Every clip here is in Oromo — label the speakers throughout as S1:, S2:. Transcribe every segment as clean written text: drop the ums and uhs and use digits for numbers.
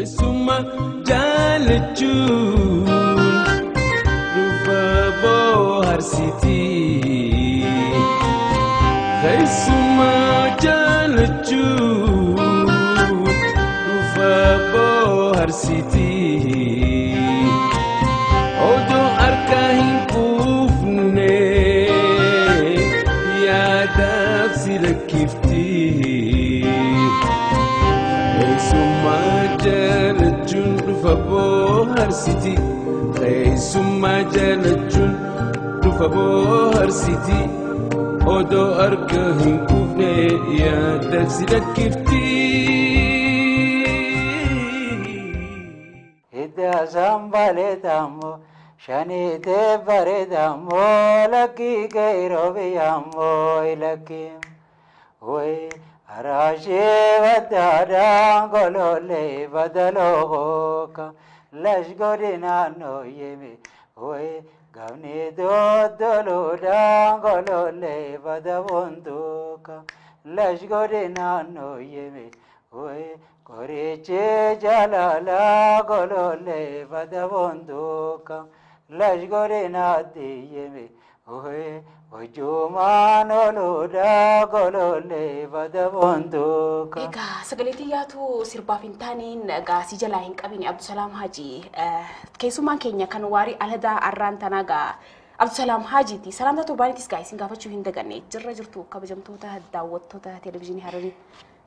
S1: Suma jalachun Rufa bohar siti Suma jalachun Rufa bohar siti Odo arkahin kufne Yadaf sirakifti Suma jalachun Rufa bohar siti Suma jalachun Rufa bohar siti Odo arkahin kufne Yadaf sirakifti
S2: Ida zambale damo, shani te bare damo, laki gairo biyamo ilaki. Oye, arashe vadara golole vadalo ka, lashgorina no yemi. Oye, gavni do doloda golole vadavondu ka, lashgorina no yemi. Oye. Koriche jalala golole vadavonduka lashgore na diyeme ohe ojumano loda golole vadavonduka.
S3: Ega sagaleeti yaatu sirbaaf hin taaniin gaasii jalaa hin qabine Abdusalaam Haji keessummaan keenya kan waarii aladaa arraan tanaa gaa Abdusalaam Hajiiti salaamta torbaanitis gaa isin gaafachuu hin daganne jirra jirtu kabajamtoota daawwattoota televezyiinii Hararii.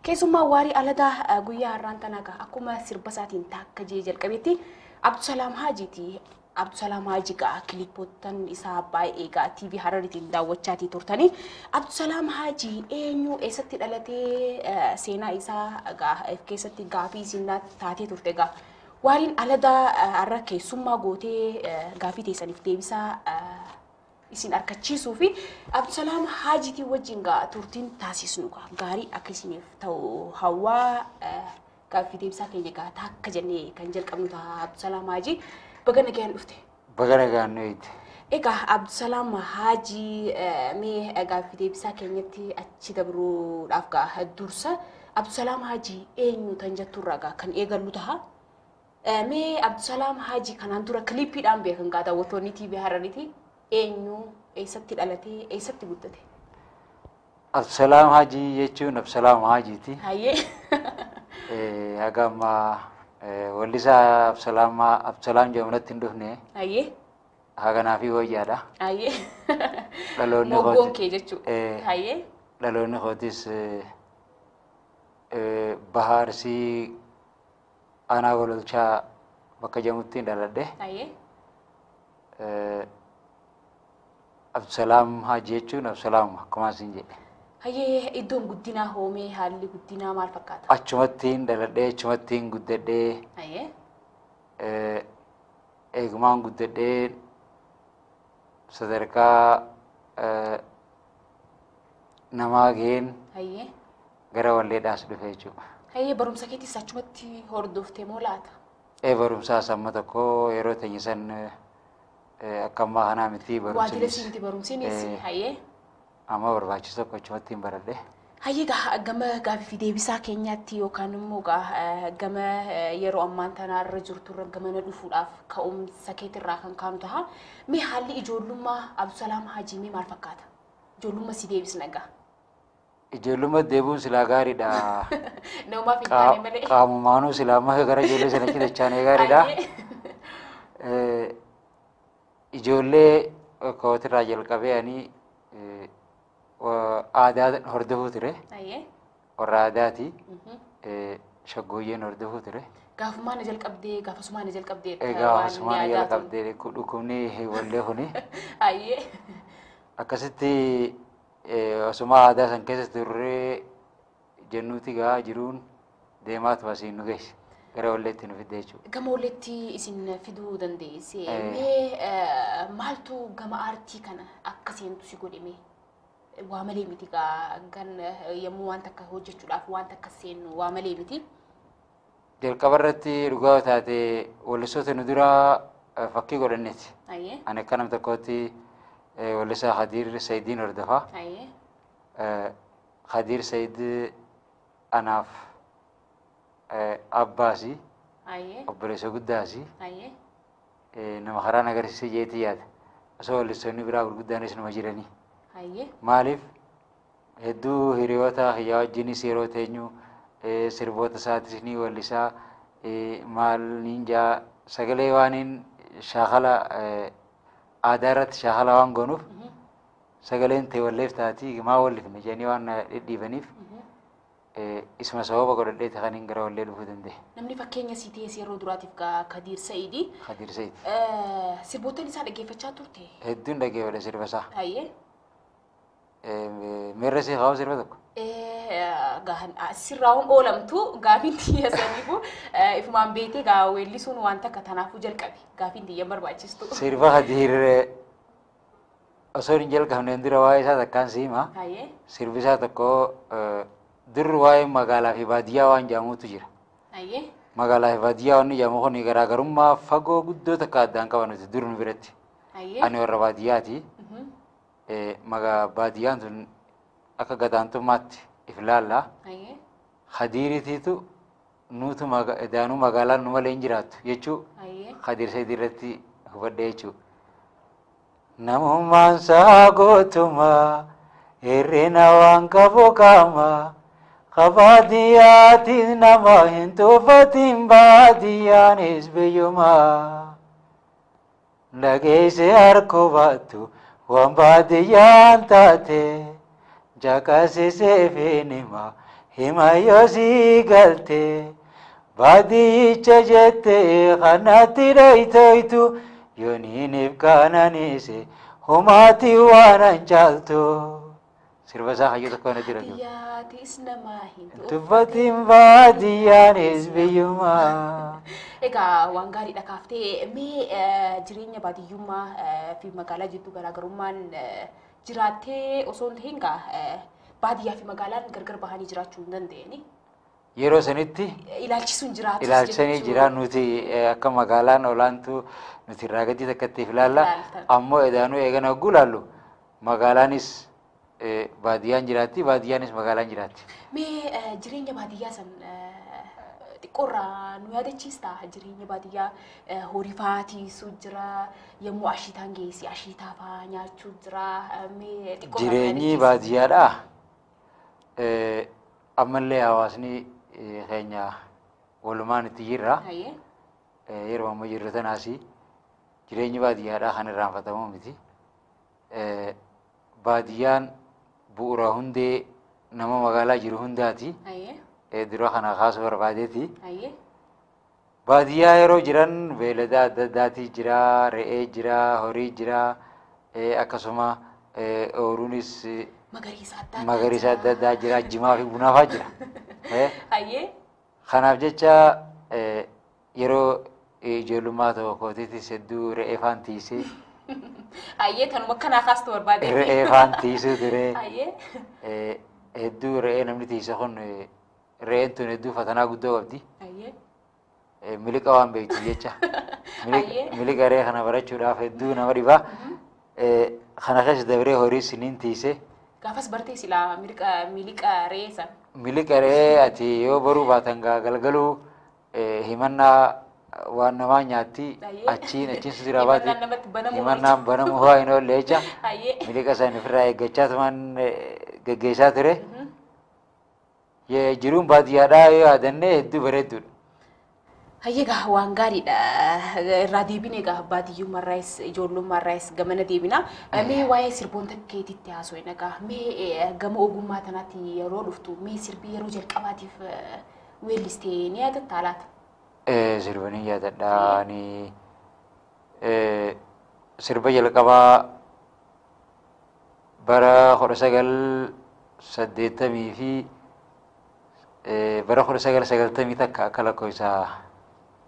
S3: Keessummaa waarii aladaa guyyaa har'aan tanaga akkuma sirba isaatiin takka jee jalqabetti Abdusalaam Hajiiti. Abdusalaam Haji gaa kilipootan isaa baay'ee gaa TV Harariitiin daawwachaatii turtanii. Abdusalaam Haji eenyu eessatti dhalatee seenaa isaa gaa keessatti gaafii isin taatee turte gaa waariin aladaa har'a keessummaa gootee gaafii teessaniif deebisaa isin arkachiisuu fi Abdusalaam Hajiitii wajjin gaa turtiin taasisnu gaarii akka isiniif ta'u hawaa gaafii deebisaa keenya gaa takka jennee kan jalqabnu ta'a Abdusalaam Haji baga nagaan dhufte.
S2: Baga nagaan nuti.
S3: Egaa Abdusalaam Haji mee gaafii deebisaa keenyatti achi dabruudhaaf gaa dursa Abdusalaam Haji eenyu tan jetturraa gaa kan eegallu ta'a. Mee Abdusalaam Haji kanaan dura kiliippiidhaan beekan gaa daawwattoonni TV Harariiti. Eenyu eessatti dhalatee eessatti guddate?
S2: Abdusalaam Haji jechuun Abdusalaam Hajiiti.
S3: Hayyee.
S2: Hagama wallisaa Abdusalaam jedhamunatti hin dhufne.
S3: Hayyee.
S2: Haganaa fi wayyaadha.
S3: Hayyee.
S2: Dhaloonni
S3: moggoon kee jechuudha. Hayyee.
S2: Dhaloonni kootis Bahaarsii aanaa gololchaa bakka jedhamutti dhaladhe.
S3: Hayyee.
S2: Abdusalaam Haji jechuun Abdusalaam akkuma isin jedhe.
S3: Hayyee iddoon guddinaa hoomee haalli guddinaa maal fakkaata?
S2: Achumattiin dhaladhee achumattiin guddadhee.
S3: Hayyee.
S2: Eegumaan guddadhee sadarkaa namaa ga'een.
S3: Hayyee.
S2: Gara walleedhaas dhufe jechuudha.
S3: Hayyee barumsa keetis achumatti hordoftee moo laata?
S2: Barumsaas amma tokko yeroo teenye san akka ammaa kanaa miti barumsinis.
S3: Waajjira siinti barumsinis hayyee.
S2: Amma barbaachisu tokko achumatti hin baradhe.
S3: Hayyee gama gaafii deebisaa keenyaatti yookaan immoo gama yeroo ammaan tanaarra jirturra gamana dhufuudhaaf ka'umsa keetirraa kan kaanu ta'a. Mee haalli ijoollummaa Abdusalaam Hajii mee maal fakkaata? Ijoollummaa si deebisna gaa.
S2: Ijoollummaa deebi'uun silaa gaariidha.
S3: Namumaaf hin taane malee.
S2: Qaamumaanuu silaa amma gara ijoollee sana cinachaanee gaariidha. Ijoollee kootirraa jalqabee ani aadaa hordofuu ture. Warra aadaati. Shaggooyyeen hordofuu ture.
S3: Gaafumaan jalqabdee gaafasumaan jalqabdee.
S2: Gaafasumaan jalqabdee dhukkubni wallee kuni. Akkasitti osuma aadaa san keessatti turree jennuuti gaa jiruun deemaa tu'a siin nu geesse. Gara walleetti nu fidde jechuudha.
S3: Gama walleetti isin fiduu dandeesse. Mee maaltu gama aartii kana akka seentu si godhime? Waa malee miti gaa gan yommuu waan takka hojjechuudhaaf waan takka seennu waa malee miti.
S2: Jalqaba irratti dhugaa taate wallisoota nu dura fakkii godhanneeti. Ani akka nam tokkotti wallisaa Khadiir Sayidiin hordofaa. Khadiir Sayid anaaf abbaasi obboleessa guddaasi nama karaan agarsiisee jeetii yaada osoo wallistoonni biraa gurguddaanis nama jiranii maaliif hedduu hiriyoota hiyyaa wajjinis yeroo teenyu sirboota isaatis ni wallisaa maal ninjaa sagalee waaniin shaakala aadaa irratti shaakala waan goonuuf sagaleen ta'e walleef taatii maa wallifne jedhanii waan dhidhiibaniif isma sababa godhadheeti kan hin gara wallee dhufuu danda'e.
S3: Namni fakkeenya sii ta'es yeroo duraatiif Kadiir Sa'iidii.
S2: Kadiir Sa'iid.
S3: Sirboottan isaa dhaggeeffachaa turte?
S2: Hedduun dhaggeeffadhe sirba isaa. Meerra si haa sirba tokko.
S3: Sirraa'uun oolamtu gaafiin xiyya saniifu ifumaan beekee weellisuun waan takka tanaafuu jalqabe gaafiin xiyya barbaachistu.
S2: Sirba Kadiir osoo hin jalqabneen dura waa'ee isaa takkaan siima. Sirbi isaa tokko dur waa'ee magaalaa fi baadiyyaa waan jedhamutu jira. Magaalaa fi baadiyyaa waan jedhamu kun garaagarummaa fagoo guddoo takka addaan qaban nuti dur nu biratti. Ani warra baadiyyaati. Baadiyyaan sun akka gadaantummaatti if ilaalla. Kadiiritiitu nutu daanuu magaalaan nu malee hin jiraattu jechuu Kadiir Sa'iid irratti hubadhe jechuu. Namummaan isaa gootumaa hir'ina waan qabu qaama baadiyyaatiin nama hin tuffatiin baadiyyaanis biyyumaa dhageesse harkoo baattu waan baadiyyaan taate jaqasisee fi nima hima yoo sii galte baadiyyicha jettee kanatti dhaytoytu yooniiniif kananise humaati waan an caaltu sirba isaa hayyuu tokko na jira
S3: baadiyyaatis nama hin
S2: tuffatiin baadiyyaanis biyyumaa.
S3: Egaa waan gaariidha kaaftee mee jireenya baadiyyummaa fi magaalaa jidduu garaagarummaan jiraattee osoo hin ta'in baadiyyaa fi magaalaan gargar bahanii jiraachuu hin dandeenye.
S2: Yeroo sanitti
S3: ilaalchisuun jiraatu.
S2: Ilaalchisanii jiraan nuti akka magaalaan olaantuu nuti irraa gadi takkattiif ilaalla. Ammoo edaanuu eegana hogguu ilaallu magaalaanis baadiyyaan jiraatti baadiyyaanis magaalaan jiraatti.
S3: Mee jireenya baadiyyaa san xiqqoorraa nu yaadachiista jireenya baadiyyaa horii fa'aa tiisuu jira yommuu ashiitaan geessi ashiitaa fa'aa nyaachuu jira mee xiqqoorraa.
S2: Jireenyi baadiyyaadhaa ammallee hawaasni keenya walumaan itti jirra. Yeroo amma jirru tanaas jireenyi baadiyyaadhaa kan irraanfatamu miti. Baadiyyaan bu'uura hundee nama magaalaa jiru hundaati. Dura kana kaasuu barbaadeeti. Baadiyyaa yeroo jiran beelada adda addaati jira, re'ee jira, horii jira, akkasuma ooruunis magariisa adda addaa jira, jimaa fi bunaafaa jira. Kanaaf jecha yeroo ijoollummaa tokkootiitis hedduu re'ee faan tiisee.
S3: Kanuma akkanaa kaastuu barbaade.
S2: Re'ee faan tiisuu ture. Hedduu re'ee namni tiise kun re'een tun hedduu fatanaa guddoo qabdi. Miliqa waan beektu jecha. Miliqa re'ee kana barachuudhaaf hedduu nama dhibaa. Kana keessa dabree horii siniin tiise.
S3: Gaafas bartee silaa miliqa re'ee san.
S2: Miliqa re'ee ati yoo baruu baatan galgaluu himannaa waan namaa nyaatti achiin sirraa baate himannaan banamu ho'aa hin oolle jecha miliqa san ofirraa eeggachaa tumaan geggeessaa ture. Jiruun baadiyyaadhaa yoo yaadanne hedduu bareedduudha.
S3: Egaa waan gaariidha. Irraa deebinee egaa baadiyyummaarraayis ijoollummaarraayis gamana deebina. Mee waa'ee sirboota keetiitti haasoo hin egaa. Mee gama ogummaa tanaatti yeroo dhuftu mee sirbii yeroo jalqabaatiif weellistee ni yaadatta laata?
S2: Sirba ni yaadadha. Sirba jalqabaa bara 1980 fi bara 1990 takka akka lakkoofsa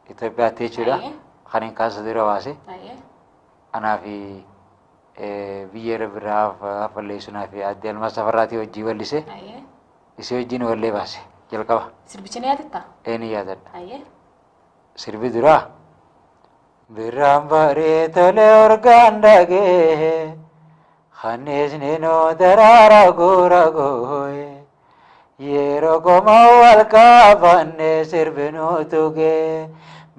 S2: Itoophiyaatti jechuudha. Kan hin kaasa dura baase. Anaa fi biyya biraaf falleessunaa fi adde Almaas Tafarraatii wajjin wallise. Isii wajjin wallee baase jalqaba.
S3: Sirbicha ni yaadatta?
S2: Ni yaadadha. Sirbi duraa birraan baree tolee orgaan dhagee kanneesni noo daraara goora gooye yeroo komoo wal kaafannee sirbinuu tuge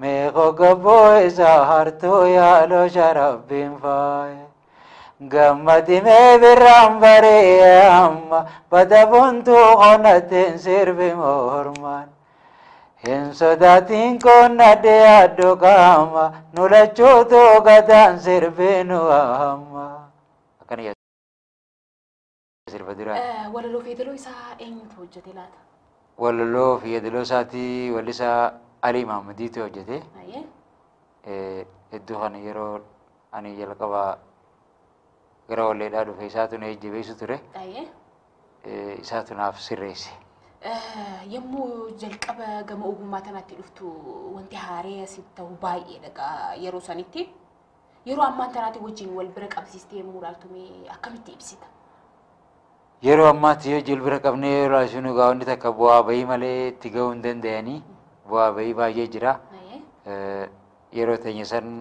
S2: meeqoo gabboo isaa hartuu yaaloo sharabbiin faaye gammadimee birraan baree amma bada buntuu qonnatteen sirbi mormaan hin sodaatiin qonnadhee addoo qaama nu lachuutu gataan sirbinu amma akkana sirba duraan.
S3: Walaloo fi yeedaloo isaa eenyutu hojjete laata?
S2: Walaloo fi yeedaloo isaatii wallisaa Alii Mahammadiitu hojjete. Hedduu kana yeroo ani jalqabaa gara walleedhaa dhufe isaatu na jajjabeessu ture. Isaatu naaf sirreesse.
S3: Yommuu jalqaba gama ogummaa tanaatti dhuftu wanti haaree asitti ta'u baay'eedha yeroo sanitti. Yeroo ammaan tanaatti wajjin wal bira qabsiistee yommuu ilaaltume akkamitti ibsita?
S2: Yeroo ammaatti yoo jil bira qabnee yeroo asinu gaawwanni takka bu'aa bahii malee itti gahuu hin danda'anii bu'aa bahii baay'ee jira. Yeroo teenya san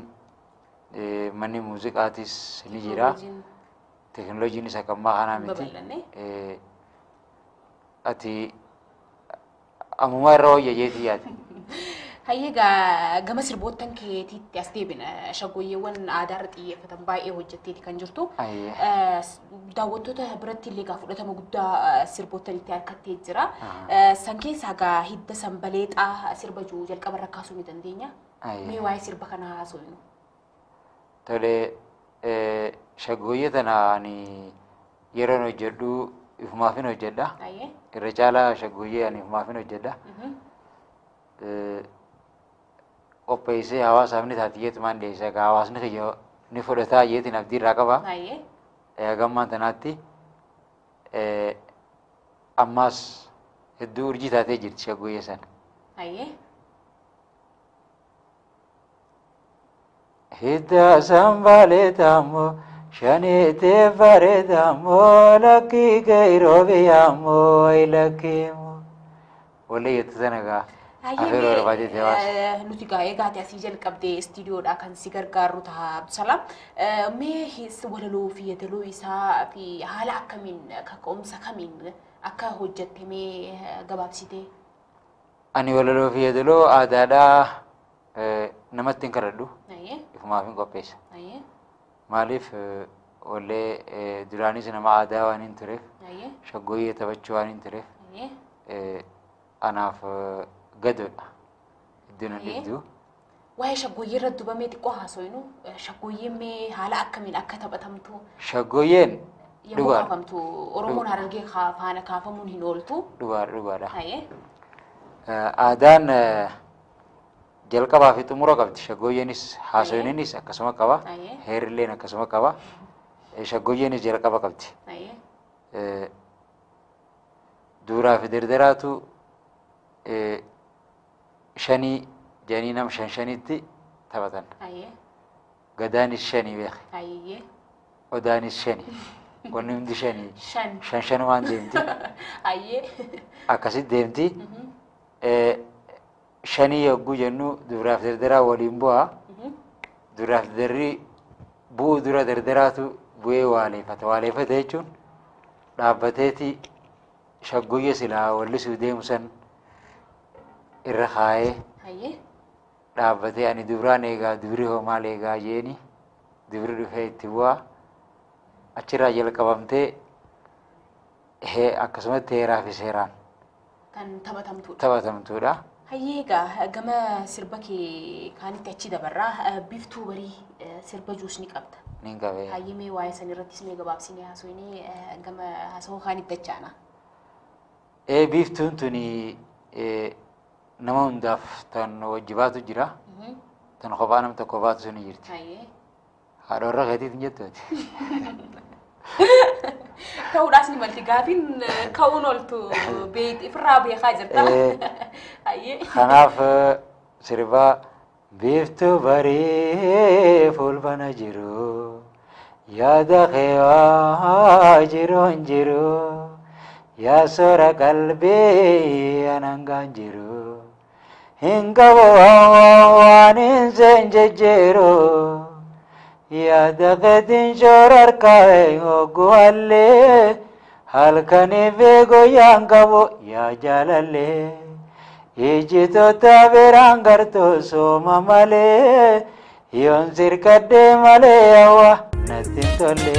S2: manni muuziqaatis ni jira. Teknooloojiin isa kammaa kanaa miti. Ati ammumaa irra hojjeteetii yaadde.
S3: Hayyeegaa gama sirboottan keetiitti as deebina shaggooyyeewwan aadaarra xiyyeeffatan baay'ee hojjetteeti kan jirtu. Daawwattoota biratti illee fudhatama guddaa sirbootanitti harkattee jira. San keessaa gaa hidda sanbaleexaa sirba jiru jalqabarra kaasuu ni dandeenya. Mee waa'ee sirba kana haasofnu.
S2: Tole shaggooyyee tana ani yeroon hojjedhu ifumaafin hojjedha. Irra caalaa shaggooyyee ani ifumaafin hojjedha. Qopheessee hawaasaaf ni taatiyyeetumaan dhiyeessa. Hawaasni kiyya ni fudhataa yeetiin abdii irraa qaba. Gammaan tanaatti ammaas hedduu urjii taatee jirti shaggooyyee sana. Hidda sanbaleexaa shaneetee bareedaa lakkii gairoo biyyaa lakkiimoo wallee jettu sana gaa. Afeeroo barbaadee hawaasa.
S3: Nuti eegaatee asii jalqabdee istiidiyoodhaa kan si gargaaru ta'a Abdusalaam. Mee walaloo fi yeedaloo isaa fi haala akkamiin kaka'umsa kamiin akka hojjette mee gabaabsitee?
S2: Ani walaloo fi yeedaloo aadaadhaa namatti hin kadhadhu. Ifumaaf hin qopheessa. Maaliif wallee duraanis nama aadaa waan hin tureef shaggooyyee taphachuu waan hin tureef anaaf gadoodha. Iddoon hundee
S3: waa'ee shaggooyyee irratti dubamee xiqqoo haasofnu shaggooyyeen mee haala akkamiin akka taphatamtu?
S2: Shaggooyyeen
S3: yommuu kaafamtu Oromoon Harargee faana kaafamuun hin ooltu.
S2: Dhugaadha. Aadaan jalqabaa fi xumura qabdi. Shaggooyyeenis haasofniinis akkasuma qaba. Heerilleen akkasuma qaba. Shaggooyyeenis jalqaba qabdi. Duuraa fi dardaraatu shanii jedhanii nama shanitti taphatan. Gadaanis shanii beeki. Odaanis shanii. Wanni hundi shanii. Shanumaan deemti. Akkasitti deemti. Shanii yogguu jennu duuraaf dardaraa waliin bu'aa. Duuraaf dardarri bu'uu dura dardaraatu bu'ee waaleeffata. Waaleeffata jechuun dhaabbateeti shaggooyyee silaa wallisuu deemu san irra kaayee dhaabbatee ani duuraan eegaa duurii hoo maal eegaa jeeni duurii dhufee itti bu'aa achirraa jalqabamtee akkasumatti heeraa fi seeraan
S3: kan
S2: taphatamtuudha.
S3: Hayyeegaa gama sirba kee kaanitti achi dabarraa biftuu barii sirba juus ni qabda.
S2: Ni qabee.
S3: Hayyemee waa'ee san irrattis mee gabaabsinee haasofnee gama haasawoo kaanitti achaana.
S2: Biftuun tuni nama hundaaf tan wajjibaatu jira. Tan kophaa nam tokko baatu sun jirti. Haadha warra keetiif hin jettooti.
S3: Ta'uudhaas ni malti gaafiin ka'uun ooltu ifirraa beekaa jirta.
S2: Kanaaf sirbaa biftuu barii fulbana jiru yaada keewaa jiruun jiru yaa soora qalbii anangaan jiru hin qabu waan hin seen jejjeeru yaada keetiin shoora harkaa hogguwallee halkanii fi guyyaan qabu yaa jaalallee ijjitoota biraan gartuu sooma malee yoon sirkadhee malee yawa natti hin tolle.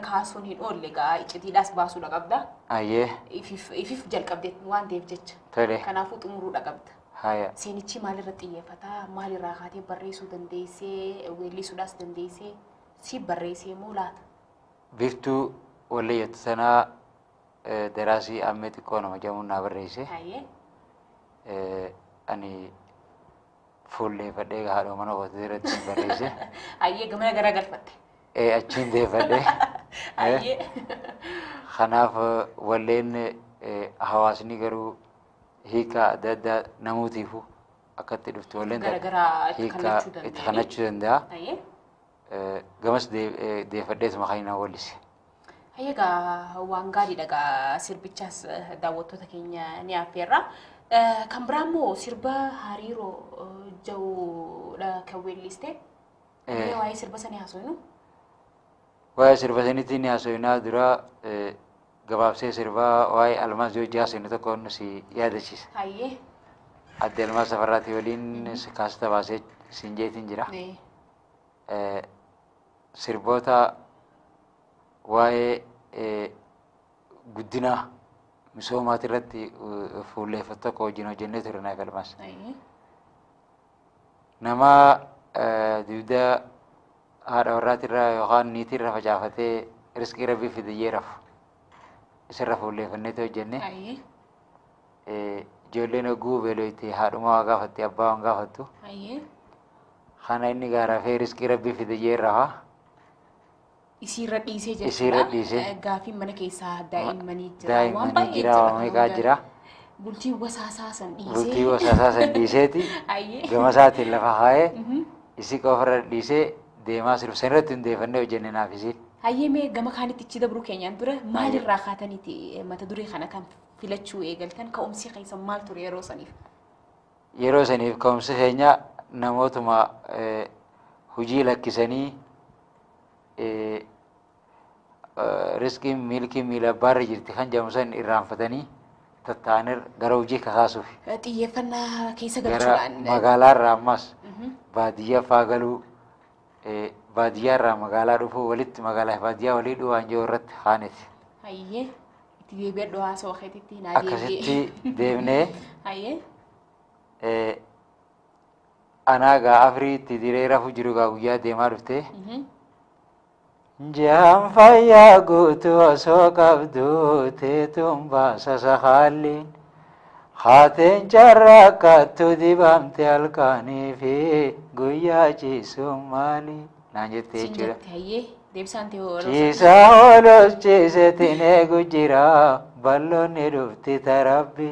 S3: Kaasuun hin oolle gaa icciitiidhaas baasuudha qabda.
S2: Ayyee.
S3: Ifif jalqabdeet waan ta'eef jecha.
S2: Tole.
S3: Kanaafuu xumuruudha qabda.
S2: Haya.
S3: Seenichi maalirratti xiyyeeffata? Maalirraa kaatee barreessuu dandeessee, weellisuudhaas dandeessee, si barreessee moo laata?
S2: Biftuu walleeyyatu sanaa daraasii ammee xiqqoo nama jedhamuun naa barreesse.
S3: Hayyee.
S2: Ani fuulleeffadhee haadha mana kootii irratti barreesse.
S3: Hayyee gamana garaa galfatte.
S2: Achiin deeffadhee. Kanaaf walleen hawaasni garuu hiika adda addaa namuutiifuu akka itti dhuftu walleen hiika itti kanachuu danda'a. Gamas deeffadheetuma kan hin wallise.
S3: Egaa waan gaariidha gaa sirbichaas daawwattoota keenya ni affeerra. Kan biraa immoo sirba hariiroo ja'uudha kan weelliste. Waa'ee sirba sanii haasofnu.
S2: Waa'ee sirba saniitti ni haasofnaa dura gabaabsee sirbaa waa'ee Almaaz Joojii haasofnu tokko si yaadachiisa.
S3: Hayyee.
S2: Adde Almaaz Safarraatii waliin kaasita baasee siin jeetiin jira. Sirboota waa'ee guddina misoomaati irratti fuulleeffatu tokko wajjin hojjennee ture naaf Almaaz. Nama dibda haadha warraatirraa yookaan niitiirra facaafatee riskii rabbii fidiyyee rafu isirra fuulleeffannee hojjenne. Ijoolleen oguu beelooyti haadhuma waa gaafatte abbaa waan gaafattu. Kana inni gaarafee riskii rabbii fidiyyee rafa.
S3: Isiirra dhiisee jechuudha.
S2: Isiirra dhiisee.
S3: Gaaffiin mana keessaa daa'immanii jira.
S2: Daa'immanii jira waan meeqaa jira.
S3: Bultii wasaasaa san dhiisee.
S2: Bultii wasaasaa san dhiiseeti. Gama isaatiin lafa haa'ee isii qofarra dhiisee deemaa sirba san irratti hundeeffannee hojjenne naaf isiin.
S3: Hayyee mee gama kaanitti ichi dabruu keenyaan dura maalirraa kaataniiti mata duree kana kan filachuu eegaltan ka'umsi keessa maal ture yeroo saniif?
S2: Yeroo saniif ka'umsi keenya namootuma hojii lakkisanii riskiin milkii miila abbaarra jirti kan jedhamu san irraanfatanii tatta'anii gara hojii kakaasuuf.
S3: Xiyyeeffannaa keessa
S2: Gara
S3: galchuudhaan.
S2: magaalaarraa ammas baadiyyaa faa galuu baadiyyaarraa magaalaa dhufuu walitti magaalaa baadiyyaa walii dhufaan jiru irratti haaneti.
S3: Hayyee itti deebi'adhu haasawaa keetitti naa
S2: Akkasitti deemnee
S3: Hayyee.
S2: anaa gaa afirii itti diree rafuu jiru gaa guyyaa deemaa dhuftee jaan fayyaa guutuu osoo qabdu teetuun baasa sakaalliin Haateen carraaqattu dibamte halkanii fi guyyaa ciisuun maali? Naan jettee jechuudha.
S3: Deebisaan ta'e
S2: Ciisaa oolus ciisetiin eegu jira balloonni dhufti tarabbi.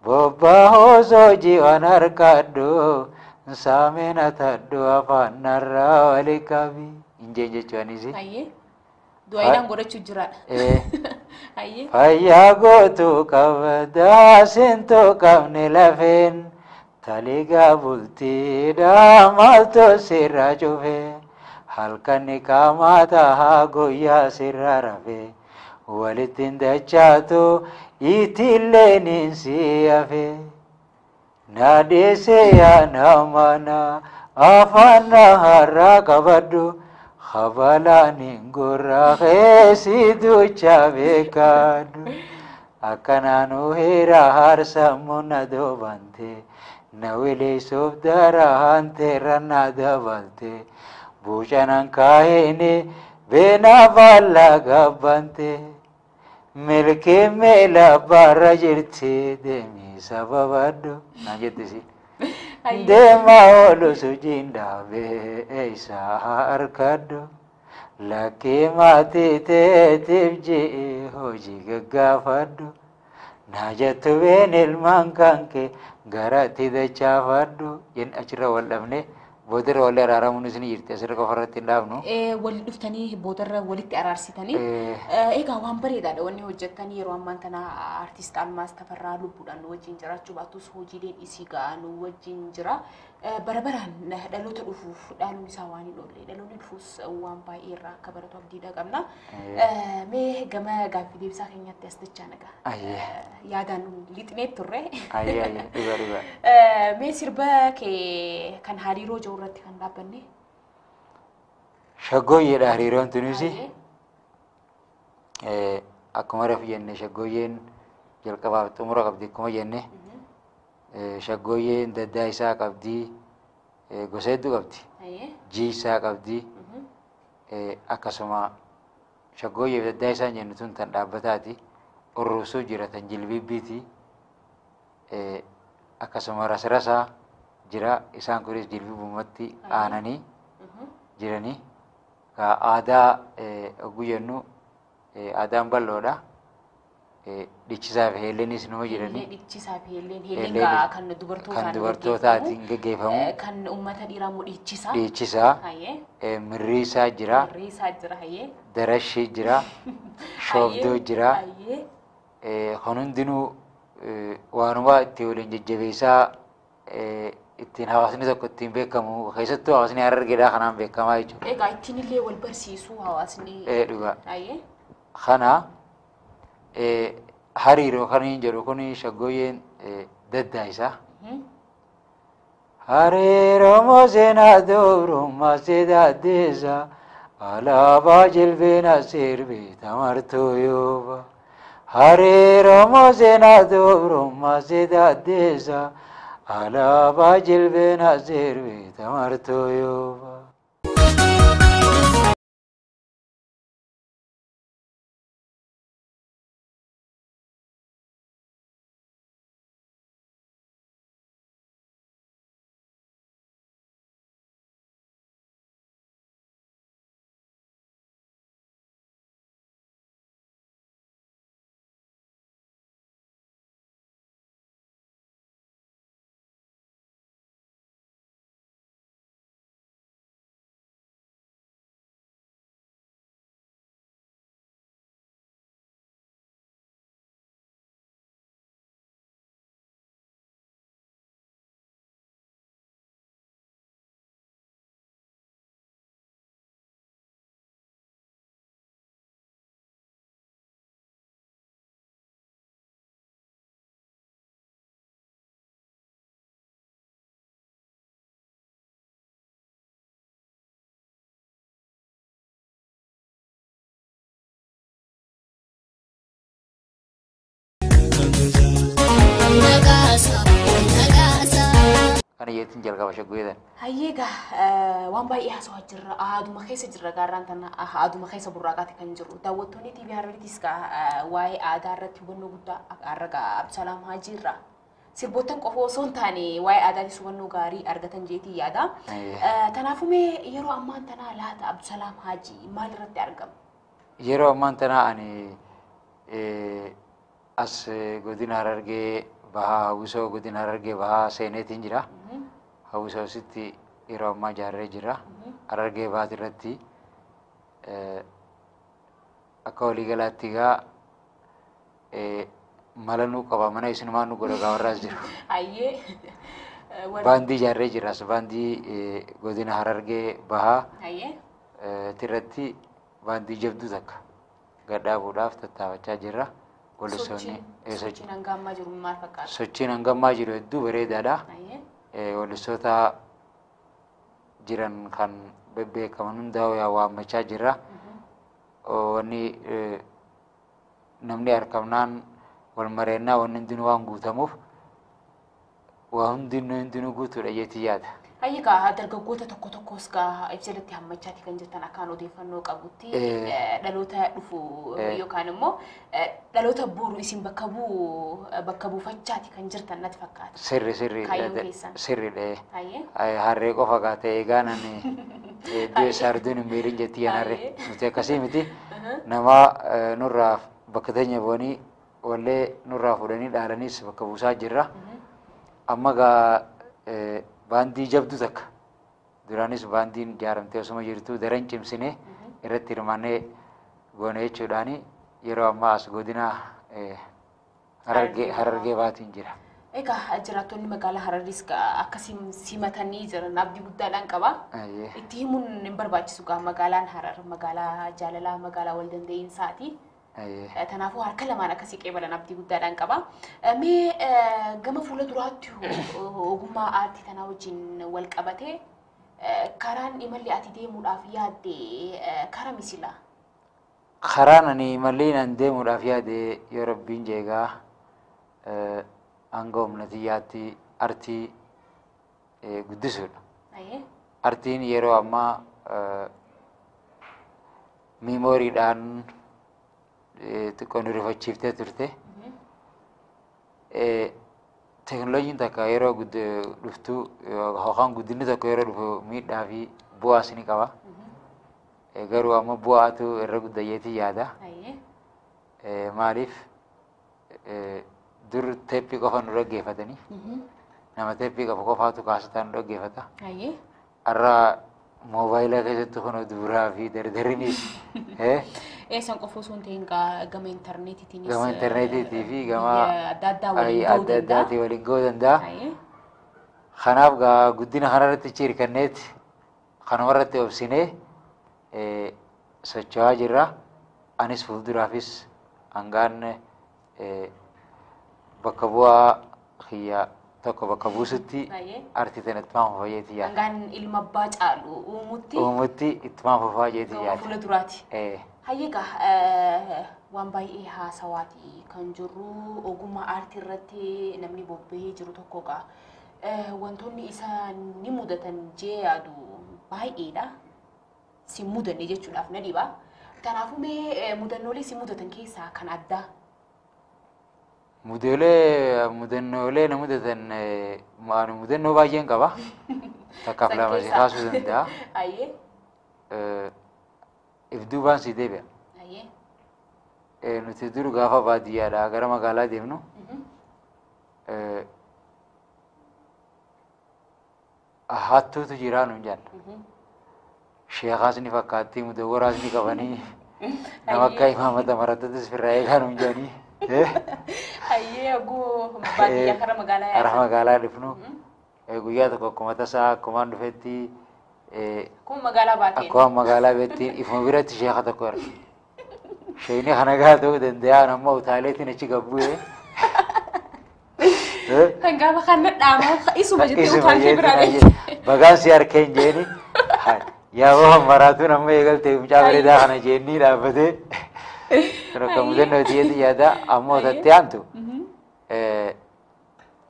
S2: Bobbaa osoo ji'an harkadhu saameen atadhu afaan narraa wali qabi. Injeen jechuunis.
S3: Du'aayidhaan godhachuu jiraadha.
S2: Fayyaa gootuu qabda sintuu qabne lafeen taligaa bultiidha maaltu sirra cufe halkanni qaamaa tahaa guyyaa sirra rafe walittiin dachaatu itilleen hin siyafe naadheesse yaa namana afaan harraa qabadhu. Habalaanin gurra keesi ducha beekadhu akkanaan uhira harsammu na dobante na wilisuuf daraan teerra dabalte buucanan kaahine beena baala gabbante milkii meela barra jirti deemii sababadhu naan jettisi. Deema oolusu jindaabe eeysaa harkadhu lakkii maatii teetiif ji'i hojii gaggaafadhu naa jettu been ilmaan kanke garatti dachaafadhu jen achirra wal dhabne boodarra walii araaramuun isin jirti asirra qofarratti hin dhaabnu.
S3: Walii dhuftanii boodarra walitti araarsitanii egaa waan bareedaadha wanni hojjettanii yeroo ammaan tana artiist Almaaz Tafarraa lubbuudhaan wajjin jiraachuu baattus hojiileen isii ga'an wajjin jira. Bara baraan dhaloota dhufuuf dhaaluun isaa waan hin oolle dhaloonni dhufuus waan baay'ee irraa akka baratu abdiidha qabna. Mee gama gaaffii deebisaa keenyatti as dachaa nagaa. Yaadaan lixnee turre. Mee sirba kee kan hariiroo jiru irratti kan dhaabbanne.
S2: Shaggooyyeedha hariiroon tunis. Akkuma reefu jenne shaggooyyeen jalqabaaf xumura qabdi akkuma jenne. Shaggooyyeen daddaa isaa qabdi gosa hedduu qabdi. Jii isaa qabdi akkasuma shaggooyyeef daddaa isaa jennu tun tan dhaabbataati. Urruusuu jira tan jilbibbiiti. Akkasuma rasrasaa jira isaan kunis jilbibbumatti aananii jiranii. Aadaa oguu jennu aadaan bal'oodha. Dhichisaa fi heelleenis nama jiranii.
S3: Dhichisaa fi heelleen kan
S2: dubartootaatiin gaggeeffamu.
S3: Kan uummata dhiiraa immoo dhichisaa.
S2: Dhichisaa. Mirriisaa jira. Darashii jira. Shoobdoo jira. Kun hundinuu waanuma itti waliin jajjabeessaa ittiin hawaasni tokko ittiin beekamu keessattuu hawaasni Harargeedhaa kanaan beekamaa jechuudha.
S3: Egaa ittiin illee wal barsiisuu hawaasni.
S2: Dhugaa. Kana hariiroo kan hin jedhu kun shaggooyyeen daddaa isaa. Hariiroo mooseenaa doorummaa seedaaddeessa alaabaa jilbeenaa sirbee tamartuu yooba. Hariiroo mooseenaa doorummaa seedaaddeessa alaabaa jilbeenaa sirbee tamartuu yooba. Kan yeetiin jalqaba shaggooyyeedhaan.
S3: Hayyeegaa waan baay'ee haasawaa jirra. Aaduma keessa jirra gaarraan tana aaduma keessa burraaqaati kan jiru. Daawwattoonni TV Harariitis waa'ee aadaa irratti hubannoo guddaa argaa Abdusalaam Haajii irraa sirboottan qofoo osoo hin taane waa'ee aadaatis hubannoo gaarii argatan jeetii yaada. Kanaafuu mee yeroo ammaan tanaa laata Abdusalaam Haajii maal irratti argama?
S2: Yeroo ammaan tanaa ani as godina Harargee bahaa hawwisoo godina Harargee bahaa seeneetiin jira. Hawwisoo sitti yeroo ammaa ijaarree jira. Harargee bahaati irratti akka waliigalaatti egaa mala nu qaba mana isinumaan nu godha warraas jiru. Baandii ijaarree jiras baandii godina Harargee bahaa irratti baandii jabduu takka gadhaabuudhaaf tattaafachaa jirra.
S3: Sochiin hangammaa jiru maal fakkaata?
S2: Sochiin hangammaa jiru hedduu bareedaadha. Weellistoota jiran kan bebbeekaman hundaa waammachaa jirra. Wanni namni argamnaan wal mareennaa wanni hundinuu waan guutamuuf waa hundinuu guutuudha jeetii yaada.
S3: Egaa dargaggoota tokko tokkos gaa ibsalatti hammachaati kan jirtan akkaan odeeffannoo qabutti dhaloota dhufu yookaan immoo dhaloota boru isin bakka buufachaati kan jirtan natti fakkaata.
S2: Sirriidha. Harree qofa gaa ta'e egaa nani iddoo saarduun hin miidhin jettii harree nuti akkasii miti nama nurraa bakka teenya boonii wallee nurraa fuudhanii dhaalaniis bakka buusaa jirra. Amma gaa baandii jabdu takka duraanis baandiin ijaaramtee osuma jirtu daran cimsinee irratti hirmaannee goone jechuudhaani yeroo ammaa as godina Harargee baatiin jira.
S3: Egaa jiraattonni magaalaa Harariis akkasiin simatanii jiran abdii guddaadhaan qaba. Itti himuun hin barbaachisu gaa magaalaan Harar magaalaa jaalalaa magaalaa wal dandeeyinsaati. Kanaafuu harka lamaan akkasii qeebalan abdii guddaadhaan qaba. Mee gama fuula duraatti ogummaa aartii tanaa wajjin wal qabatee karaan imalli ati deemuudhaaf yaadde kara misilaa?
S2: Karaan ani imalli nan deemuudhaaf yaadde yoo rabbiin jeegaa hanga humna xiyyaatti aartii guddisuudha. Aartiin yeroo ammaa miimooriidhaan xiqqoo nu rifachiiftee turte. Teknooloojiin takka yeroo dhuftu yookaan guddinni tokko yeroo dhufu miidhaa fi bu'aas ni qaba. Garuu amma bu'aatu irra guddayeetii yaada. Maaliif dur teeppii qofa nu dhaggeeffatanii nama teeppii qofa qofaatu kaasataa nu dhaggeeffata. Har'a moobaayilaa keessatti kun duraa fi dardarinis
S3: Eessan qofa osoo hin ta'in gama intarneetiitiinis
S2: gama intarneetiitii fi gama
S3: adda
S2: addaatii waliin ga'uu danda'a. Kanaaf gaa guddina kanarratti hirkanneeti kanumarratti obsinee socho'aa jirra. Anis fuulduraafis hangaan bakka bu'aa kiyya tokko bakka buusutti aartii tana ittimaan fufaa jeetii yaada.
S3: Hangaan ilma abbaa caalu
S2: uumutti ittimaan fufaa jeetii yaada.
S3: Fuula duraati. Hayyeegaa waan baay'ee haasawaati kan jirru ogummaa aartii irratti namni bobba'ee jiru tokko gaa wantoonni isa ni mudatan jee yaadu baay'eedha. Si mudanne jechuudhaaf na dhiba. Kanaafuu mee mudannoolee si mudatan keessaa kan addaa?
S2: Mudannoolee na mudatan mudannoo baay'een qaba. Takkaaf lama si kaasuu danda'a. Ibduu baan si deebi'a. Nuti dur gaafa baadiyyaadhaa gara magaalaa deemnu hattuutu jiraa nuun jenna. Sheekaas ni fakkaatti mudawwaraas ni qabanii nama akka imaamata marattattis firraa eegaa nuun jedhanii.
S3: Oguu baadiyyaa kara magaalaa yaada.
S2: Kara magaalaa dhufnu guyyaa tokko akkuma tasaa akkumaan dhufetti
S3: akkuma magaalaa baateen.
S2: Akkuma magaalaa beettiin ifuma biratti sheeka tokko arge. Sheekni kana gaa ta'uu danda'a nammoo utaaleetiin achi gabbu'ee.
S3: Gaafa kan dhaamaa isuma jettee utaaltee biraa deemte.
S2: Bagaan si harkeen jeeni yaa waan maraatuun amma eegaltee mucaa bareedaa kana jeenii dhaabbatee. Kan mudannoo tiyeeti yaada ammoo tattee aantu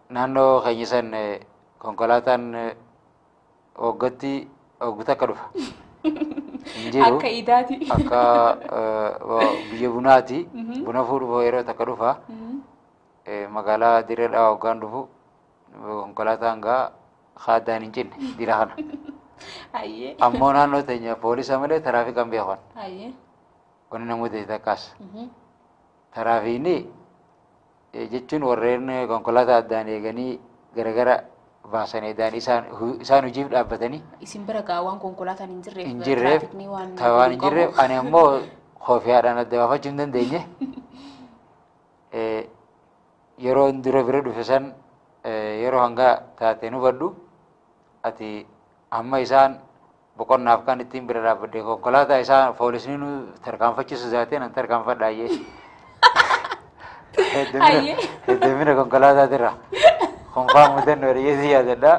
S2: naannoo keenya san konkolaataan waggaatti wagguuta akka dhufa.
S3: Akka idaati.
S2: Akka biyya bunaati buna fuudhuuf yeroo takka dhufa. magaalaa dirree dhawaa hoggaan dhufu konkolaataan gaa haadaan hin cinne dira kana. Ammoo naannoo teenya poolisa malee taraafikaan beekan. Wanni namoota takkaas. Taraafiinni jechuun warreen konkolaataa addaan eeganii garagara baasanii addaan isaan hojiif dhaabbatanii.
S3: Isin bira gaawwan konkolaataan hin
S2: jirreef waan hin jirreef ani ammoo hoofiyaadhaan adda baafachuu hin dandeenye. Yeroo dura bira dhufe san yeroo hanga taatee nu baddu ati amma isaan boqonnaaf kan ittiin bira dhaabbadde konkolaataa isaan poolisni nu tarkaanfachiisu zaatee nan tarkaanfadhaayyee. Heddumina konkolaataa konfaa mudannoo dhiyyeessi yaadadha.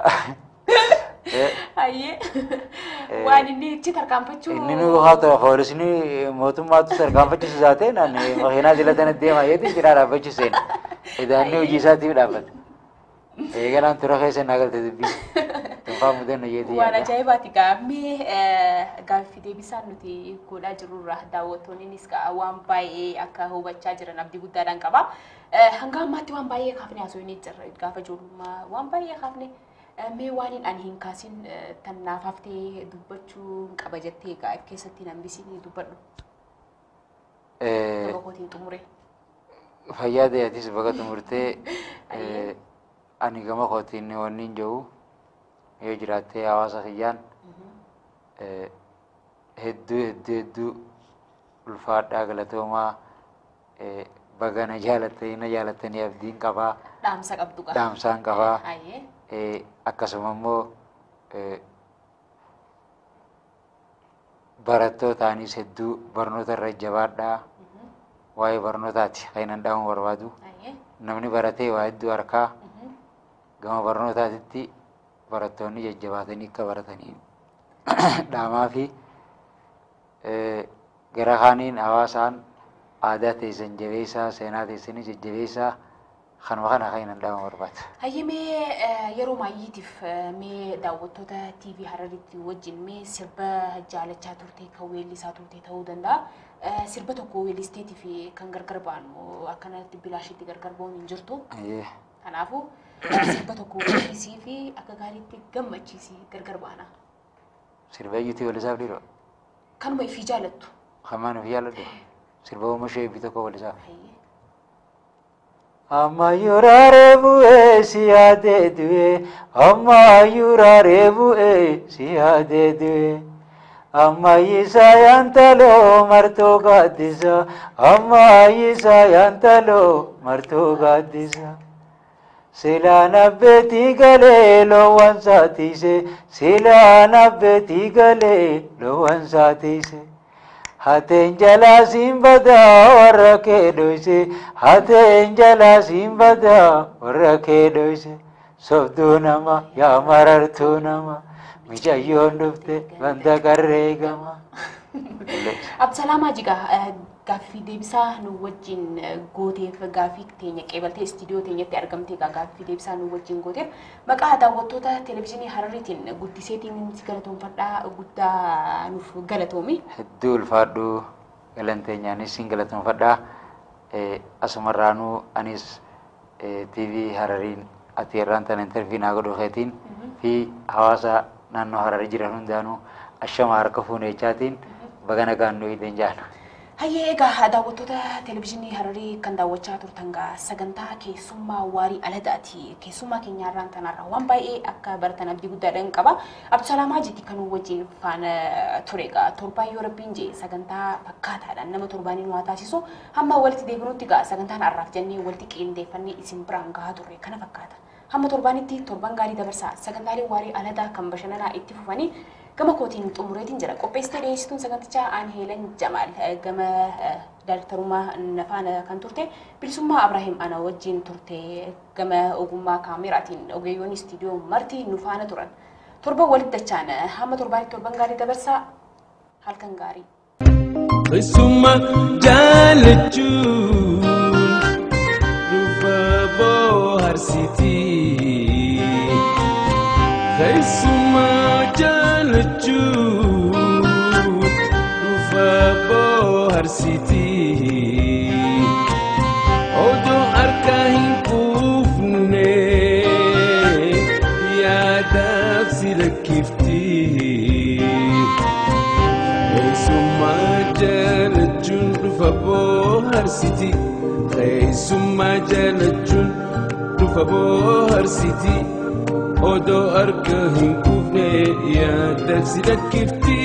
S3: Waan inni itti tarkaanfachuu.
S2: Inni nu haa ta'u poolisni mootummaatu tarkaanfachiisu zaatee nan makiinaa dilatanii deemaa yeetiin jira dhaabbachiiseen. Idaanni hojii isaatiif dhaabbata. Eegalaan tura keessa nagalte dubbii. Konfaa mudannoo yeetiin
S3: yaadda. Waan ajaa'ibaati gaammee gaaffii deebisaan nuti godhaa jirurra daawwattoonnis waan baay'ee akka hubachaa jiran abdii guddaadhaan qaba. Hanga ammaatti waan baay'ee kaafne haasofnee jirra gaafa ijoollummaa waan baay'ee kaafne mee waan ani hin kaasin tannaaf haftee dubbachuu qaba jettee keessatti hambisiin dubbadhu. Bakootiin xumure.
S2: Fayyaa deeyatis bakka xumurtee ani gama kootiin wanni hin jiru yoo jiraattee hawaasa kiyyaan hedduu ulfaadhaa galatoomaa bagana jaalattanii abdiin qabaa.
S3: Dhaamsa qabdu qaba.
S2: Dhaamsaan qabaa. Akkasuma immoo barattootanis hedduu barnoota irra jabaadhaa. Waa'ee barnootaati kan hin dhaamu barbaadu. Namni baratee waa hedduu harkaa gama barnootaatitti barattoonni jajjabaatanii akka baratanii dhaamaa fi gara kaaniin hawaasaan aadaa teessan jabeessaa seenaa teessanii jajjabeessaa kanuma kana kan hin dhaamu barbaadu.
S3: Hayyamee yeroo maayyiitiif mee daawwattoota TV Hararitti wajjin mee sirba jaalachaa turte kan weellisaa turte ta'uu danda'a. Sirba tokko weellisteetii fi kan gargar baanu akkanatti bilaashitti gargar ba'uun hin jirtu. Kanaafuu sirba tokko weellisii fi akka gaariitti gammachiisii gargar baana.
S2: Sirba eenyuti weellisaaf dhiiroo?
S3: Kanuma ifii jaalattu.
S2: Kamaan ofii jaaladhu. Sirba oomishee eebbi tokko weellisaaf. Amma yuraare bu'ee si yaadee du'e. Amma yuraare bu'ee si yaadee du'e. Amma yisaa yaantaloo martoo gaaddisa. Amma yisaa yaantaloo martoo gaaddisa. Silaan abbeetii galee loowwan saatiise. Silaan abbeetii galee loowwan saatiise. Hateen jalaa siin badaa warra kee dhoyse. Hateen jalaa siin badaa warra kee dhoyse. Sobduu nama yaa marartuu nama. Mijayyoon dhufte banda qarree gama.
S3: Absalaamaa jigaa gaaffii deebisaa nu wajjin gooteef gaaffii teenya qeebaltee istiidiyoo teenyatti argamtee gaaffii deebisaa nu wajjin gooteef maqaa daawwattoota televezyiinii Harariitiin guddiseetiin si galatoonfadhaa guddaa nuuf galatoomi.
S2: Hedduu ulfaadhu galanteenyaanis siin galatoonfadhaa. Asumarraanuu anis TV Harariin ati irraan tan intervii naa godhu keetiin fi hawaasa naannoo Hararii jiran hundaanuu ashama harka fuuneechaatiin baga nagaan nu hidheen jaanu.
S3: Hayyee egaa daawwattoota televezyiinii Hararii kan daawwachaa turtan gaa sagantaa keessummaa waarii aladaati. Keessummaa keenyarraan tanarraa waan baay'ee akka baratan abdii guddaadhaan qaba. Abdusalaamaa Hajiiti kan wajjin faana ture gaa torbaan yoo rabbiin jee sagantaa fakkaataadhaan nama torbaanii nu haa taasisu. Hamma walitti deebinutti gaa sagantaan har'aaf jennee walitti qindeeffannee isin biraan gahaa turre kana fakkaata. Hamma torbaanitti torban gaarii dabarsaa sagantaalee waarii aladaa kan bashannanaa itti fufanii gama kootiin xumureetiin jira. Qopheessitee dhiyeessituun sagantichaa Aanheelan Jamaal gama daarektarummaa nafaana kan turte Bilisummaa Abrahiim ana wajjin turte gama ogummaa kaameraatiin ogeeyyoon istiidiyoo marti nu faana turan. Torban walitti dachaan hamma torbaanitti torban gaarii dabarsaa halkan gaarii.
S1: Bilisummaa jaalachuun dhufa bohaarsitii. Bilisummaa jaalachuun dhufa bohaarsitii. Odoo harka hin بوهرسيتي خيسما جالجون دوفا بوهرسيتي odoo arga hin quufne yaada si dhakkifti.